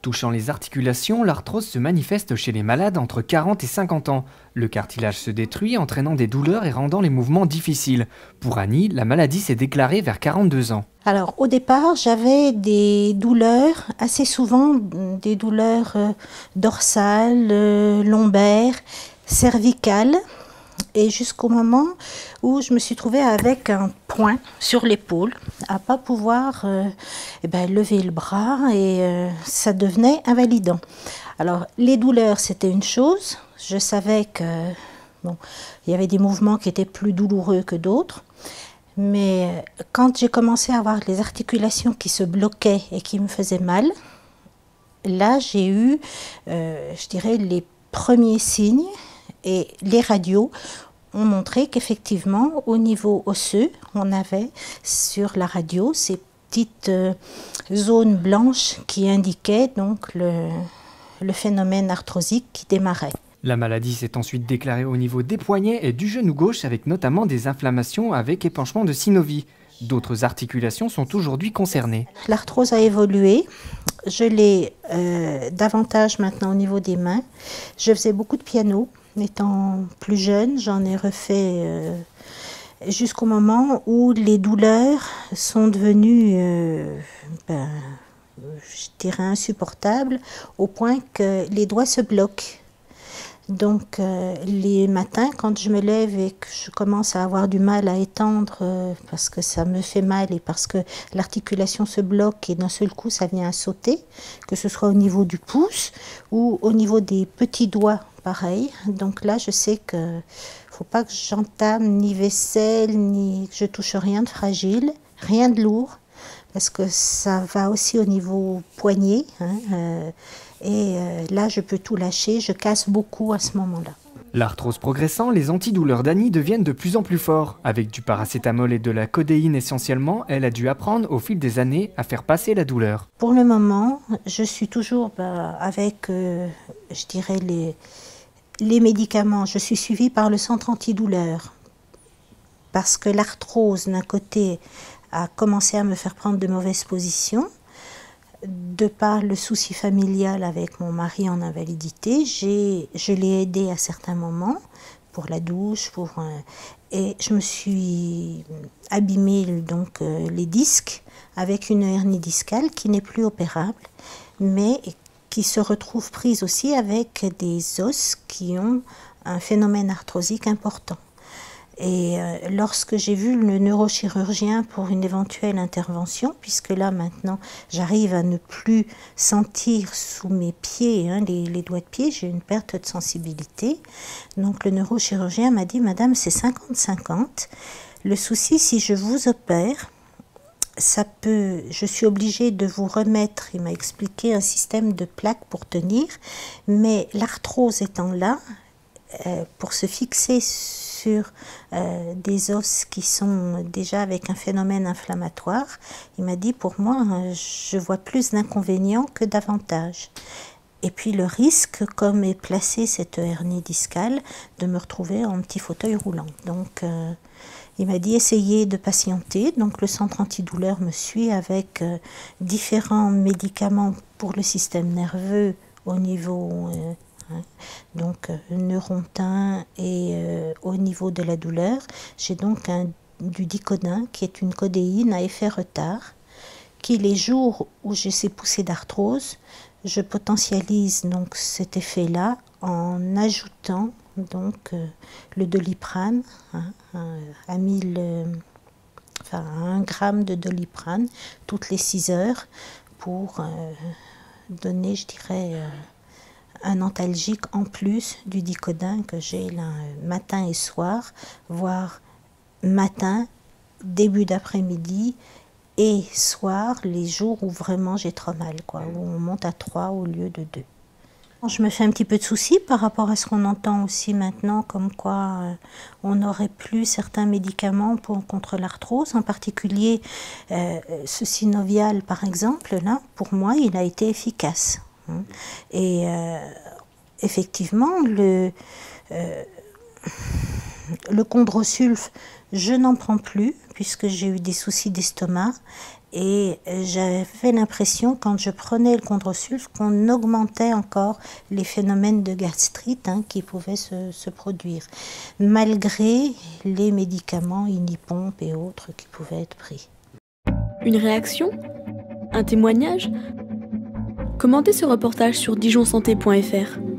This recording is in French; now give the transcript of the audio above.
Touchant les articulations, l'arthrose se manifeste chez les malades entre 40 et 50 ans. Le cartilage se détruit, entraînant des douleurs et rendant les mouvements difficiles. Pour Annie, la maladie s'est déclarée vers 42 ans. Alors au départ, j'avais des douleurs, assez souvent des douleurs dorsales, lombaires, cervicales, et jusqu'au moment où je me suis trouvée avec un point sur l'épaule, à pas pouvoir lever le bras, et ça devenait invalidant. Alors les douleurs, c'était une chose, je savais que il y avait des mouvements qui étaient plus douloureux que d'autres. Mais quand j'ai commencé à avoir les articulations qui se bloquaient et qui me faisaient mal, là j'ai eu, je dirais, les premiers signes, et les radios ont montré qu'effectivement, au niveau osseux, on avait sur la radio ces petites zones blanches qui indiquaient donc le phénomène arthrosique qui démarrait. La maladie s'est ensuite déclarée au niveau des poignets et du genou gauche, avec notamment des inflammations avec épanchement de synovie. D'autres articulations sont aujourd'hui concernées. L'arthrose a évolué. Je l'ai davantage maintenant au niveau des mains. Je faisais beaucoup de piano. Étant plus jeune, j'en ai refait jusqu'au moment où les douleurs sont devenues, je dirais, insupportables, au point que les doigts se bloquent. Donc les matins, quand je me lève et que je commence à avoir du mal à étendre parce que ça me fait mal et parce que l'articulation se bloque et d'un seul coup ça vient à sauter, que ce soit au niveau du pouce ou au niveau des petits doigts, pareil. Donc là je sais que faut pas que j'entame ni vaisselle, ni que je touche rien de fragile, rien de lourd, parce que ça va aussi au niveau poignet, là je peux tout lâcher, je casse beaucoup à ce moment-là. L'arthrose progressant, les antidouleurs d'Annie deviennent de plus en plus forts. Avec du paracétamol et de la codéine essentiellement, elle a dû apprendre au fil des années à faire passer la douleur. Pour le moment, je suis toujours avec, je dirais, les médicaments. Je suis suivie par le centre antidouleur parce que l'arthrose d'un côté a commencé à me faire prendre de mauvaises positions. De par le souci familial avec mon mari en invalidité, je l'ai aidé à certains moments pour la douche, et je me suis abîmé donc les disques avec une hernie discale qui n'est plus opérable, mais qui se retrouve prise aussi avec des os qui ont un phénomène arthrosique important. Et lorsque j'ai vu le neurochirurgien pour une éventuelle intervention, puisque là maintenant j'arrive à ne plus sentir sous mes pieds, les doigts de pied, j'ai une perte de sensibilité. Donc le neurochirurgien m'a dit: Madame, c'est 50-50. Le souci, si je vous opère, je suis obligée de vous remettre, il m'a expliqué, un système de plaques pour tenir, mais l'arthrose étant là, pour se fixer sur des os qui sont déjà avec un phénomène inflammatoire, il m'a dit: pour moi, je vois plus d'inconvénients que d'avantages. Et puis le risque, comme est placée cette hernie discale, de me retrouver en petit fauteuil roulant. Donc il m'a dit: essayez de patienter. Donc le centre antidouleur me suit avec différents médicaments pour le système nerveux au niveau donc neurontin et au niveau de la douleur. J'ai donc du Dicodin, qui est une codéine à effet retard, qui les jours où j'ai ces poussées d'arthrose, je potentialise donc cet effet-là en ajoutant donc le Doliprane, à 1 gramme de Doliprane toutes les 6 heures pour donner, je dirais, un antalgique en plus du Dicodin que j'ai là, matin et soir, voire matin, début d'après-midi et soir, les jours où vraiment j'ai trop mal, où on monte à 3 au lieu de 2. Je me fais un petit peu de soucis par rapport à ce qu'on entend aussi maintenant, comme quoi on n'aurait plus certains médicaments contre l'arthrose, en particulier ce synovial par exemple, là, pour moi, il a été efficace. Et effectivement, le chondrosulf, je n'en prends plus puisque j'ai eu des soucis d'estomac Et j'avais l'impression, quand je prenais le Condrosulf, qu'on augmentait encore les phénomènes de gastrite qui pouvaient se produire, malgré les médicaments Inipomp et autres qui pouvaient être pris. Une réaction ? Un témoignage ? Commentez ce reportage sur dijonsanté.fr.